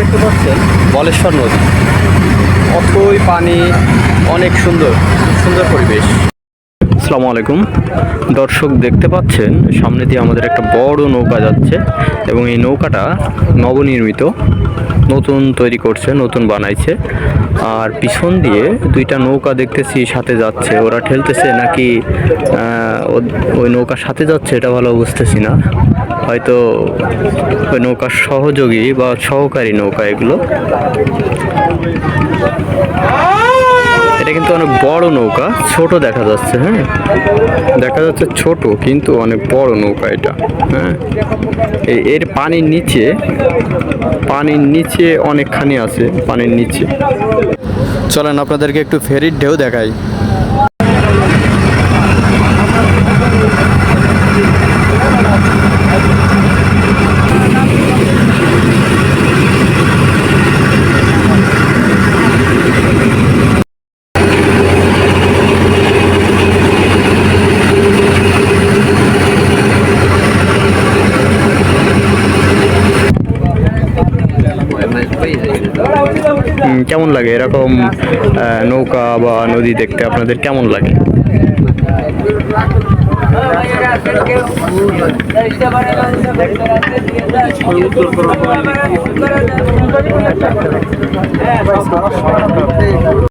দেখতে পাচ্ছেন বলেশ্বর নদী, অথই পানি, অনেক সুন্দর সুন্দর পরিবেশ। আসসালামু আলাইকুম দর্শক, দেখতে পাচ্ছেন সামনে দিয়ে আমাদের একটা বড় নৌকা যাচ্ছে এবং এই নৌকাটা নবনির্মিত, নতুন তৈরি করছে, নতুন বানাইছে। আর পিছন দিয়ে দুইটা নৌকা দেখতেছি সাথে যাচ্ছে, ওরা ঠেলতেছে নাকি ওই নৌকার সাথে যাচ্ছে এটা ভালো বুঝতেছি না, হয়তো ওই নৌকার সহযোগী বা সহকারী নৌকা এগুলো। এটা কিন্তু অনেক বড় নৌকা, ছোট দেখা যাচ্ছে, হ্যাঁ দেখা যাচ্ছে ছোট কিন্তু অনেক বড় নৌকা এটা। হ্যাঁ, এর পানির নিচে অনেকখানি আছে, পানির নিচে। চলেন আপনাদেরকে একটু ফেরির ঢেউ দেখাই। কেমন লাগে এরকম নৌকা বা নদী দেখতে? আপনাদের কেমন লাগে?